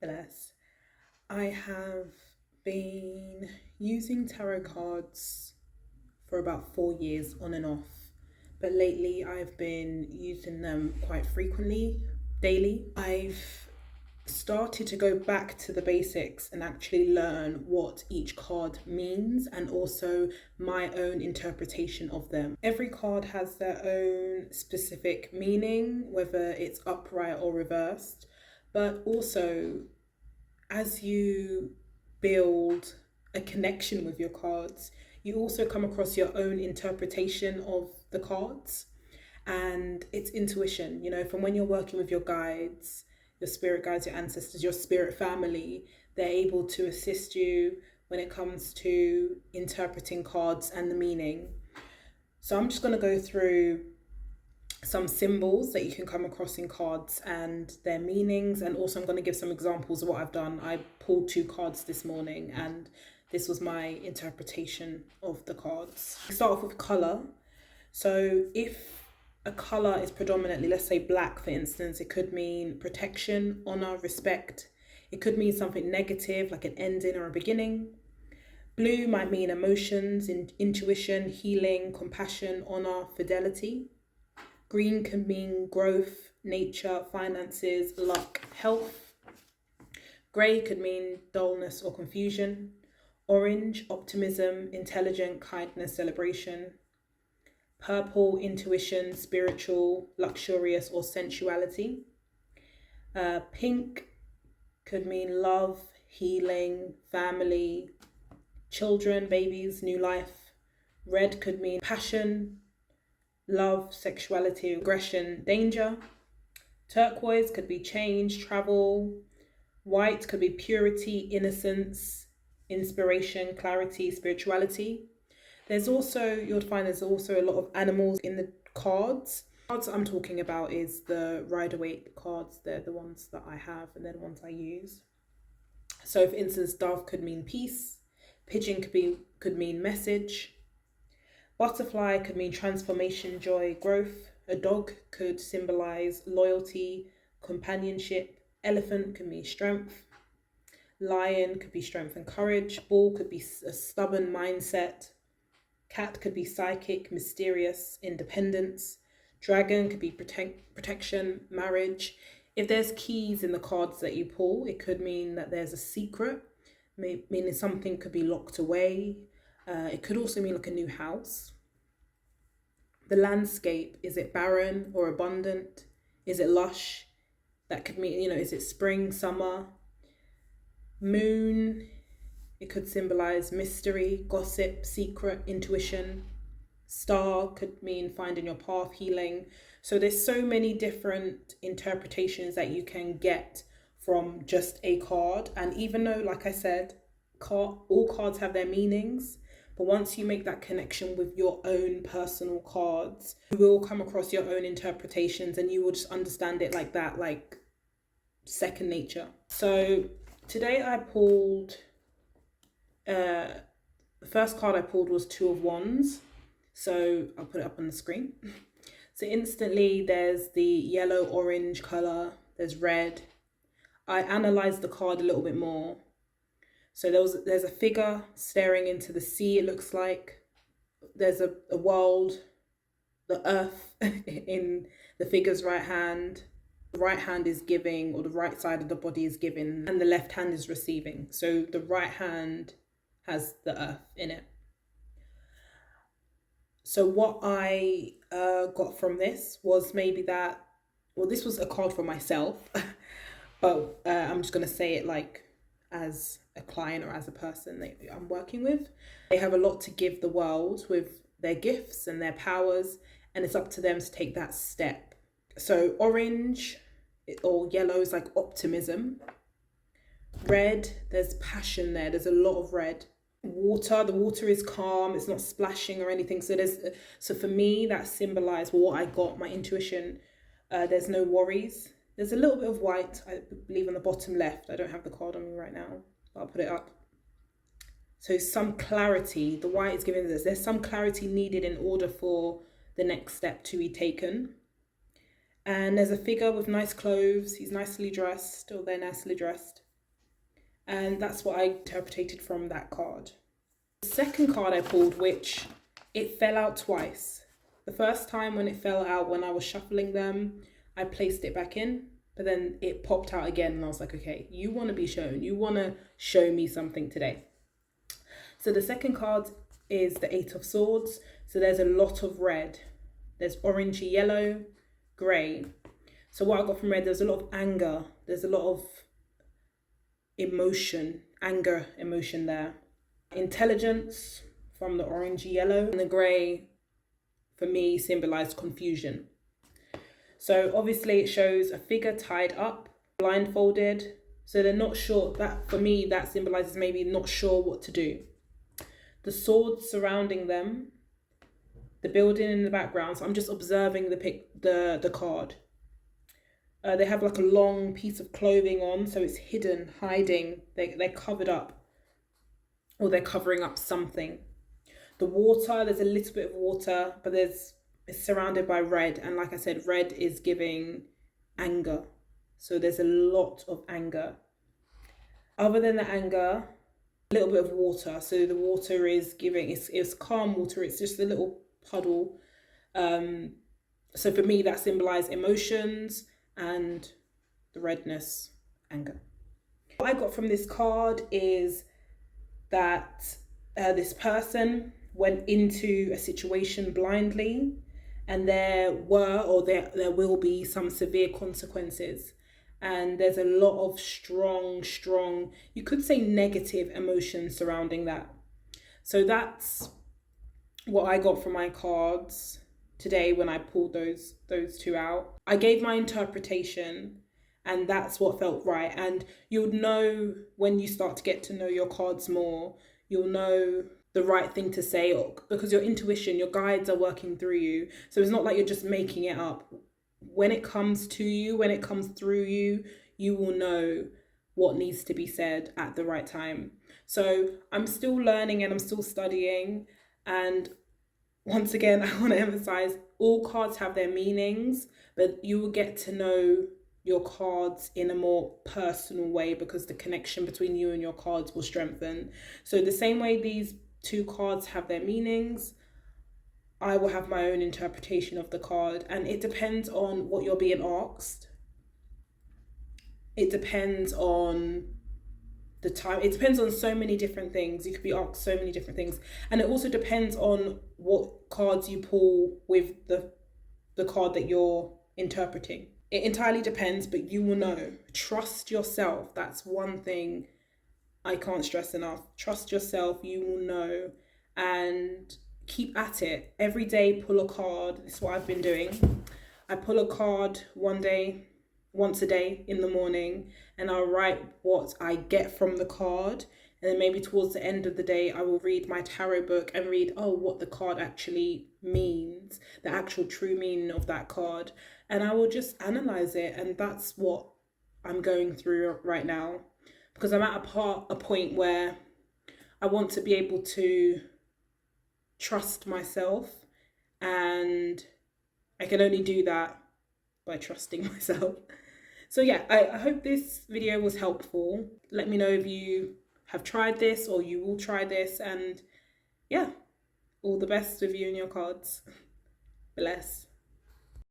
Bless. I have been using tarot cards for about 4 years on and off, but lately I've been using them quite frequently, daily. I've started to go back to the basics and actually learn what each card means and also my own interpretation of them. Every card has their own specific meaning, whether it's upright or reversed, but also as you build a connection with your cards, you also come across your own interpretation of the cards. And it's intuition, from when you're working with your guides, your spirit guides, your ancestors, your spirit family, they're able to assist you when it comes to interpreting cards and the meaning. So I'm just going to go through some symbols that you can come across in cards and their meanings, and also I'm going to give some examples of what I've done. I pulled 2 cards this morning and this was my interpretation of the cards. Start off with colour. So if a colour is predominantly, let's say black for instance, it could mean protection, honour, respect. It could mean something negative like an ending or a beginning. Blue might mean emotions, intuition, healing, compassion, honour, fidelity. Green can mean growth, nature, finances, luck, health. Grey could mean dullness or confusion. Orange, optimism, intelligent, kindness, celebration. Purple, intuition, spiritual, luxurious, or sensuality. Pink could mean love, healing, family, children, babies, new life. Red could mean passion, love, sexuality, aggression, danger. Turquoise could be change, travel. White could be purity, innocence, inspiration, clarity, spirituality. You'll find there's also a lot of animals in the cards. Cards I'm talking about is the Rider-Waite cards. They're the ones that I have and they're the ones I use. So for instance, dove could mean peace. Pigeon could mean message. Butterfly could mean transformation, joy, growth. A dog could symbolize loyalty, companionship. Elephant could mean strength. Lion could be strength and courage. Bull could be a stubborn mindset. Cat could be psychic, mysterious, independence. Dragon could be protection, marriage. If there's keys in the cards that you pull, it could mean that there's a secret, meaning something could be locked away. It could also mean like a new house. The landscape, is it barren or abundant? Is it lush? That could mean, is it spring, summer? Moon, it could symbolize mystery, gossip, secret, intuition. Star could mean finding your path, healing. So there's so many different interpretations that you can get from just a card. And even though, like I said, all cards have their meanings, but once you make that connection with your own personal cards, you will come across your own interpretations and you will just understand it like that, like second nature. So today I pulled, the first card I pulled was 2 of Wands. So I'll put it up on the screen. So instantly there's the yellow, orange color, there's red. I analyzed the card a little bit more. So there's a figure staring into the sea, it looks like. There's a world, the earth in the figure's right hand. The right hand is giving, or the right side of the body is giving, and the left hand is receiving. So the right hand has the earth in it. So what I got from this was maybe that, well, this was a card for myself, but I'm just going to say it like as a client or as a person that I'm working with. They have a lot to give the world with their gifts and their powers, and it's up to them to take that step. So orange or yellow is like optimism. Red, there's passion there. There's a lot of red. Water, the water is calm. It's not splashing or anything. So for me, that symbolized what I got, my intuition. There's no worries. There's a little bit of white, I believe, on the bottom left. I don't have the card on me right now, but I'll put it up. So some clarity. The white is giving this. There's some clarity needed in order for the next step to be taken. And there's a figure with nice clothes. He's nicely dressed, or they're nicely dressed. And that's what I interpreted from that card. The second card I pulled, which it fell out twice. The first time when it fell out, when I was shuffling them, I placed it back in, but then it popped out again and I was like, okay, you want to be shown. You want to show me something today. So the second card is the Eight of Swords. So there's a lot of red. There's orangey yellow, grey. So what I got from red, there's a lot of anger. There's a lot of emotion, anger, emotion there. Intelligence from the orangey yellow. And the grey, for me, symbolized confusion. So obviously it shows a figure tied up, blindfolded. So they're not sure. That, for me, that symbolizes maybe not sure what to do. The swords surrounding them, the building in the background. So I'm just observing the card. They have like a long piece of clothing on, so it's hidden, hiding. They're covered up, or they're covering up something. The water, there's a little bit of water, but it's surrounded by red. And like I said, red is giving anger. So there's a lot of anger. Other than the anger, a little bit of water. So the water is giving, it's calm water. It's just a little puddle. So for me, that symbolized emotions and the redness, anger. What I got from this card is that this person went into a situation blindly, and there will be some severe consequences. And there's a lot of strong, you could say negative emotions surrounding that. So that's what I got from my cards today when I pulled those two out. I gave my interpretation, and that's what felt right. And you'll know when you start to get to know your cards more, you'll know the right thing to say, because your intuition, your guides are working through you. So it's not like you're just making it up. When it comes to you, when it comes through you, you will know what needs to be said at the right time. So I'm still learning and I'm still studying. And once again, I want to emphasize, all cards have their meanings, but you will get to know your cards in a more personal way because the connection between you and your cards will strengthen. So the same way these two cards have their meanings, I will have my own interpretation of the card, and it depends on what you're being asked. It depends on the time. It depends on so many different things. You could be asked so many different things. And it also depends on what cards you pull with the card that you're interpreting. It entirely depends, but you will know. Trust yourself. That's one thing I can't stress enough. Trust yourself. You will know. And keep at it. Every day, pull a card. This is what I've been doing. I pull a card once a day in the morning, and I'll write what I get from the card. And then maybe towards the end of the day, I will read my tarot book and read, what the card actually means, the actual true meaning of that card. And I will just analyze it. And that's what I'm going through right now, because I'm at a point where I want to be able to trust myself, and I can only do that by trusting myself. So yeah, I hope this video was helpful. Let me know if you have tried this or you will try this, and yeah, all the best with you and your cards. Bless.